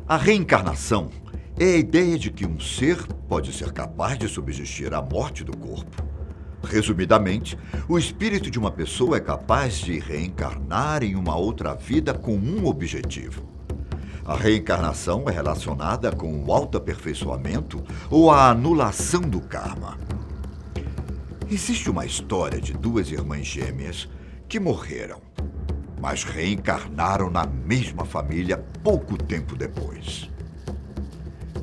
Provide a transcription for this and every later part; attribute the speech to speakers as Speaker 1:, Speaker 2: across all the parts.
Speaker 1: A reencarnação é a ideia de que um ser pode ser capaz de subsistir à morte do corpo. Resumidamente, o espírito de uma pessoa é capaz de reencarnar em uma outra vida com um objetivo. A reencarnação é relacionada com o autoaperfeiçoamento ou a anulação do karma. Existe uma história de duas irmãs gêmeas que morreram, mas reencarnaram na mesma família pouco tempo depois.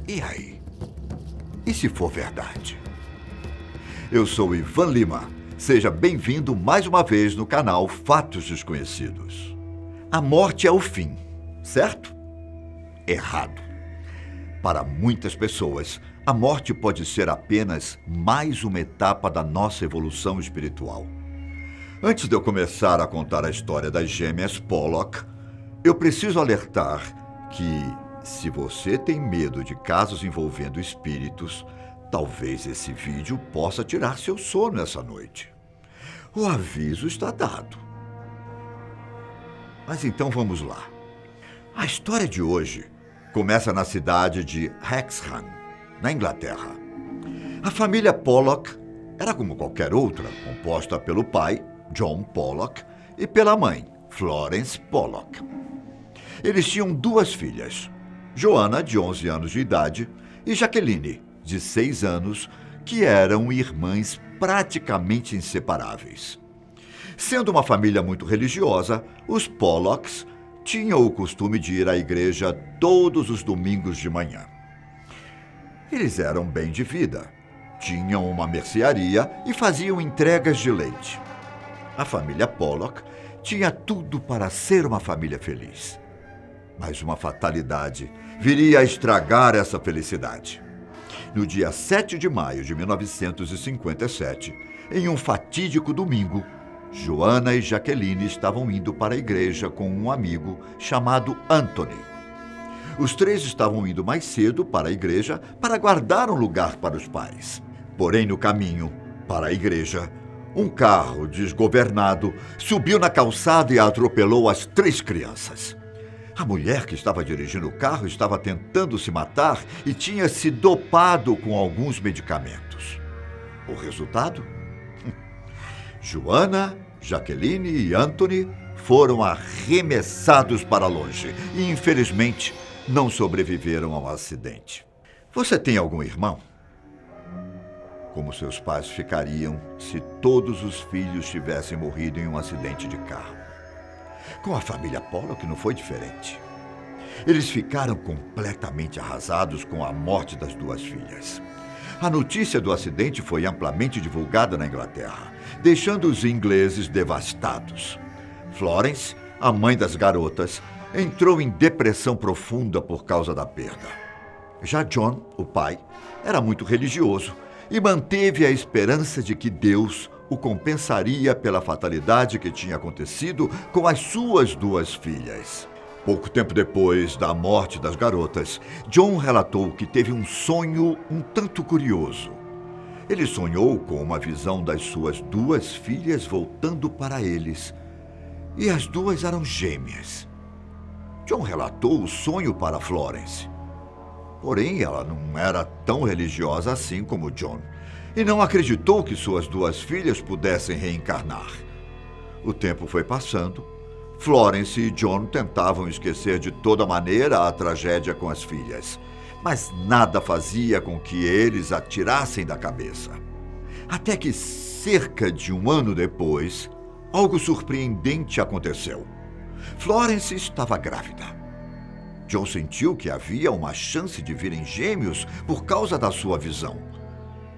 Speaker 1: E aí? E se for verdade? Eu sou Ivan Lima. Seja bem-vindo mais uma vez no canal Fatos Desconhecidos. A morte é o fim, certo? Errado. Para muitas pessoas, a morte pode ser apenas mais uma etapa da nossa evolução espiritual. Antes de eu começar a contar a história das gêmeas Pollock, eu preciso alertar que, se você tem medo de casos envolvendo espíritos, talvez esse vídeo possa tirar seu sono essa noite. O aviso está dado. Mas então vamos lá. A história de hoje começa na cidade de Hexham, na Inglaterra. A família Pollock era como qualquer outra, composta pelo pai, John Pollock, e pela mãe, Florence Pollock. Eles tinham duas filhas, Joanna, de 11 anos de idade, e Jacqueline, de 6 anos, que eram irmãs praticamente inseparáveis. Sendo uma família muito religiosa, os Pollocks tinham o costume de ir à igreja todos os domingos de manhã. Eles eram bem de vida, tinham uma mercearia e faziam entregas de leite. A família Pollock tinha tudo para ser uma família feliz. Mas uma fatalidade viria a estragar essa felicidade. No dia 7 de maio de 1957, em um fatídico domingo, Joanna e Jacqueline estavam indo para a igreja com um amigo chamado Anthony. Os três estavam indo mais cedo para a igreja para guardar um lugar para os pais. Porém, no caminho para a igreja, um carro desgovernado subiu na calçada e atropelou as 3 crianças. A mulher que estava dirigindo o carro estava tentando se matar e tinha se dopado com alguns medicamentos. O resultado? Joanna, Jacqueline e Anthony foram arremessados para longe e, infelizmente, não sobreviveram ao acidente. Você tem algum irmão? Como seus pais ficariam se todos os filhos tivessem morrido em um acidente de carro? Com a família Pollock não foi diferente. Eles ficaram completamente arrasados com a morte das duas filhas. A notícia do acidente foi amplamente divulgada na Inglaterra, deixando os ingleses devastados. Florence, a mãe das garotas, entrou em depressão profunda por causa da perda. Já John, o pai, era muito religioso e manteve a esperança de que Deus o compensaria pela fatalidade que tinha acontecido com as suas duas filhas. Pouco tempo depois da morte das garotas, John relatou que teve um sonho um tanto curioso. Ele sonhou com uma visão das suas duas filhas voltando para eles. E as duas eram gêmeas. John relatou o sonho para Florence. Porém, ela não era tão religiosa assim como John e não acreditou que suas duas filhas pudessem reencarnar. O tempo foi passando. Florence e John tentavam esquecer de toda maneira a tragédia com as filhas, mas nada fazia com que eles a tirassem da cabeça. Até que, cerca de 1 ano depois, algo surpreendente aconteceu. Florence estava grávida. John sentiu que havia uma chance de virem gêmeos por causa da sua visão.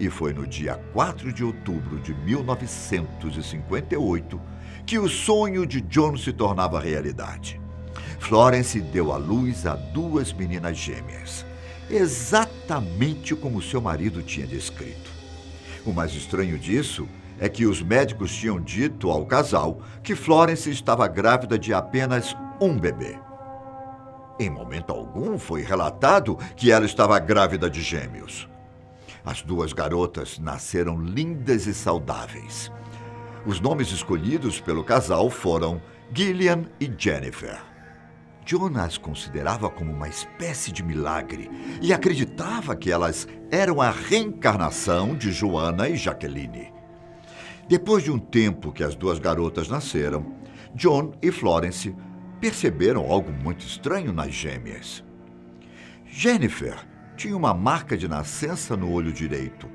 Speaker 1: E foi no dia 4 de outubro de 1958 que o sonho de John se tornava realidade. Florence deu à luz a 2 meninas gêmeas, exatamente como seu marido tinha descrito. O mais estranho disso é que os médicos tinham dito ao casal que Florence estava grávida de apenas um bebê. Em momento algum foi relatado que ela estava grávida de gêmeos. As 2 garotas nasceram lindas e saudáveis. Os nomes escolhidos pelo casal foram Gillian e Jennifer. John as considerava como uma espécie de milagre e acreditava que elas eram a reencarnação de Joanna e Jaqueline. Depois de um tempo que as duas garotas nasceram, John e Florence perceberam algo muito estranho nas gêmeas. Jennifer tinha uma marca de nascença no olho direito,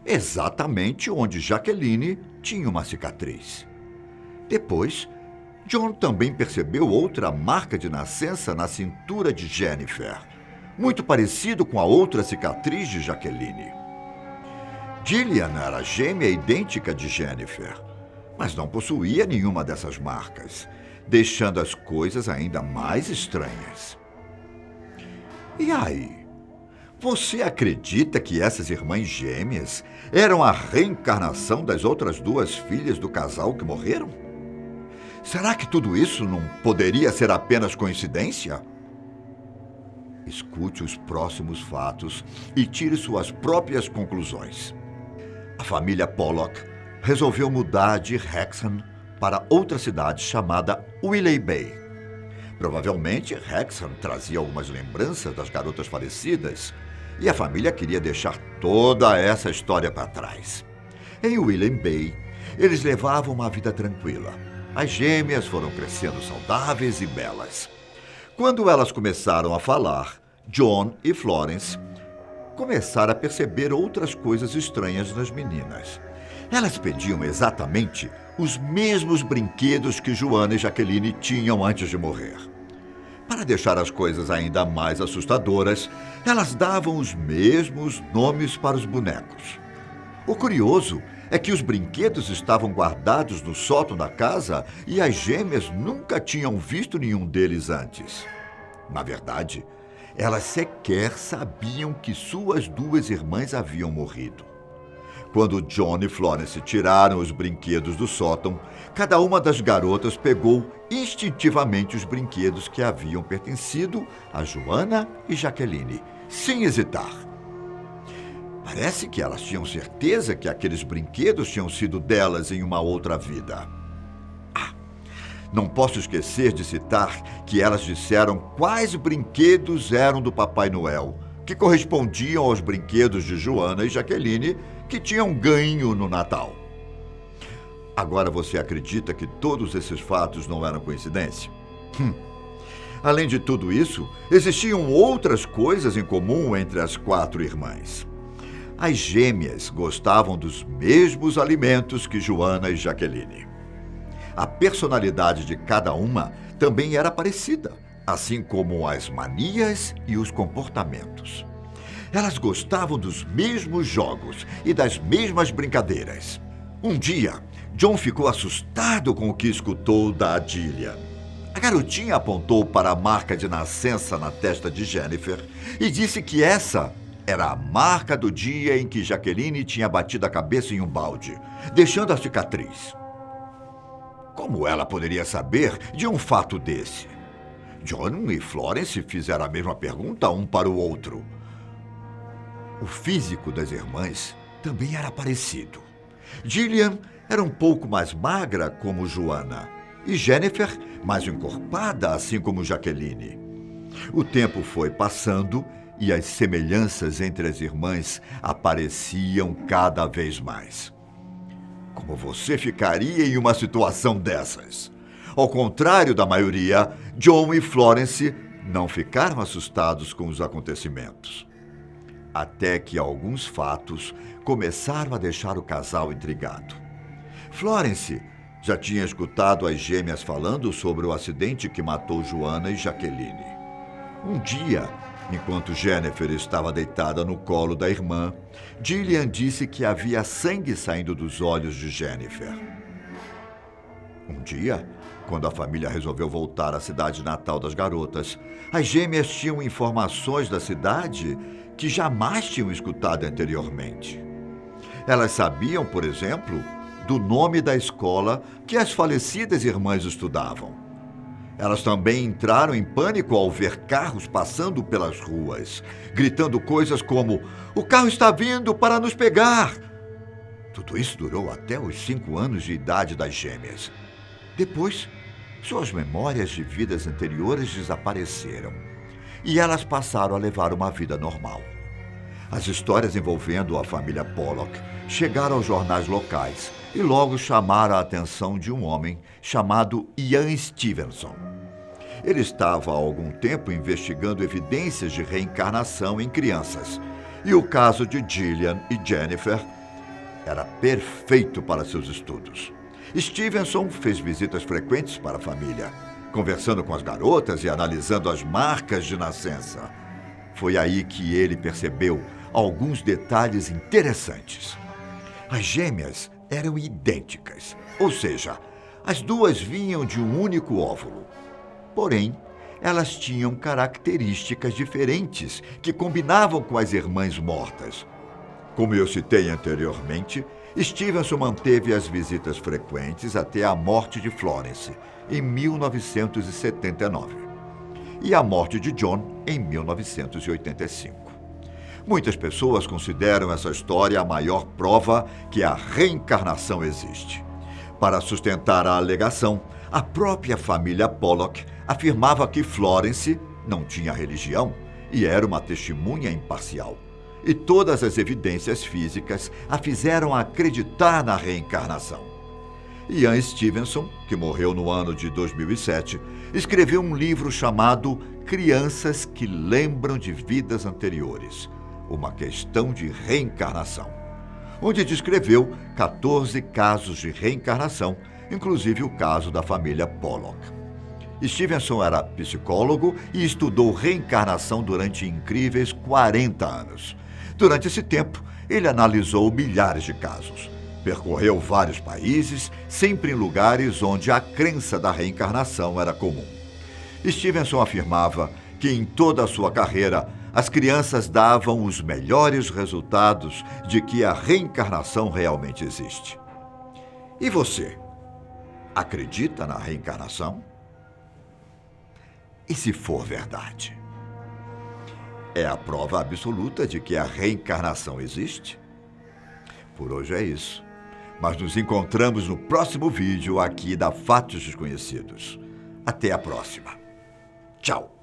Speaker 1: exatamente onde Jaqueline tinha uma cicatriz. Depois, John também percebeu outra marca de nascença na cintura de Jennifer, muito parecido com a outra cicatriz de Jaqueline. Gillian era gêmea idêntica de Jennifer, mas não possuía nenhuma dessas marcas, deixando as coisas ainda mais estranhas. E aí? Você acredita que essas irmãs gêmeas eram a reencarnação das outras duas filhas do casal que morreram? Será que tudo isso não poderia ser apenas coincidência? Escute os próximos fatos e tire suas próprias conclusões. A família Pollock resolveu mudar de Hexham para outra cidade chamada Wheeler Bay. Provavelmente, Hexham trazia algumas lembranças das garotas falecidas e a família queria deixar toda essa história para trás. Em Wheeler Bay, eles levavam uma vida tranquila. As gêmeas foram crescendo saudáveis e belas. Quando elas começaram a falar, John e Florence começaram a perceber outras coisas estranhas nas meninas. Elas pediam exatamente os mesmos brinquedos que Joanna e Jaqueline tinham antes de morrer. Para deixar as coisas ainda mais assustadoras, elas davam os mesmos nomes para os bonecos. O curioso é que os brinquedos estavam guardados no sótão da casa e as gêmeas nunca tinham visto nenhum deles antes. Na verdade, elas sequer sabiam que suas duas irmãs haviam morrido. Quando John e Florence tiraram os brinquedos do sótão, cada uma das garotas pegou instintivamente os brinquedos que haviam pertencido a Joanna e Jaqueline, sem hesitar. Parece que elas tinham certeza que aqueles brinquedos tinham sido delas em uma outra vida. Não posso esquecer de citar que elas disseram quais brinquedos eram do Papai Noel, que correspondiam aos brinquedos de Joanna e Jaqueline, que tinham ganho no Natal. Agora você acredita que todos esses fatos não eram coincidência? Além de tudo isso, existiam outras coisas em comum entre as quatro irmãs. As gêmeas gostavam dos mesmos alimentos que Joanna e Jaqueline. A personalidade de cada uma também era parecida, assim como as manias e os comportamentos. Elas gostavam dos mesmos jogos e das mesmas brincadeiras. Um dia, John ficou assustado com o que escutou da Gillian. A garotinha apontou para a marca de nascença na testa de Jennifer e disse que essa era a marca do dia em que Jaqueline tinha batido a cabeça em um balde, deixando a cicatriz. Como ela poderia saber de um fato desse? John e Florence fizeram a mesma pergunta um para o outro. O físico das irmãs também era parecido. Gillian era um pouco mais magra, como Joanna, e Jennifer mais encorpada, assim como Jaqueline. O tempo foi passando e as semelhanças entre as irmãs apareciam cada vez mais. Como você ficaria em uma situação dessas? Ao contrário da maioria, John e Florence não ficaram assustados com os acontecimentos. Até que alguns fatos começaram a deixar o casal intrigado. Florence já tinha escutado as gêmeas falando sobre o acidente que matou Joanna e Jaqueline. Um dia, enquanto Jennifer estava deitada no colo da irmã, Gillian disse que havia sangue saindo dos olhos de Jennifer. Um dia, quando a família resolveu voltar à cidade natal das garotas, as gêmeas tinham informações da cidade que jamais tinham escutado anteriormente. Elas sabiam, por exemplo, do nome da escola que as falecidas irmãs estudavam. Elas também entraram em pânico ao ver carros passando pelas ruas, gritando coisas como: "O carro está vindo para nos pegar!" Tudo isso durou até os 5 anos de idade das gêmeas. Depois, Suas memórias de vidas anteriores desapareceram e elas passaram a levar uma vida normal. As histórias envolvendo a família Pollock chegaram aos jornais locais e logo chamaram a atenção de um homem chamado Ian Stevenson. Ele estava há algum tempo investigando evidências de reencarnação em crianças, e o caso de Gillian e Jennifer era perfeito para seus estudos. Stevenson fez visitas frequentes para a família, conversando com as garotas e analisando as marcas de nascença. Foi aí que ele percebeu alguns detalhes interessantes. As gêmeas eram idênticas, ou seja, as duas vinham de um único óvulo. Porém, elas tinham características diferentes que combinavam com as irmãs mortas. Como eu citei anteriormente, Stevenson manteve as visitas frequentes até a morte de Florence, em 1979, e a morte de John, em 1985. Muitas pessoas consideram essa história a maior prova que a reencarnação existe. Para sustentar a alegação, a própria família Pollock afirmava que Florence não tinha religião e era uma testemunha imparcial. E todas as evidências físicas a fizeram acreditar na reencarnação. Ian Stevenson, que morreu no ano de 2007, escreveu um livro chamado Crianças que Lembram de Vidas Anteriores, uma questão de reencarnação, onde descreveu 14 casos de reencarnação, inclusive o caso da família Pollock. Stevenson era psicólogo e estudou reencarnação durante incríveis 40 anos. Durante esse tempo, ele analisou milhares de casos. Percorreu vários países, sempre em lugares onde a crença da reencarnação era comum. Stevenson afirmava que em toda a sua carreira, as crianças davam os melhores resultados de que a reencarnação realmente existe. E você? Acredita na reencarnação? E se for verdade? É a prova absoluta de que a reencarnação existe? Por hoje é isso. Mas nos encontramos no próximo vídeo aqui da Fatos Desconhecidos. Até a próxima. Tchau.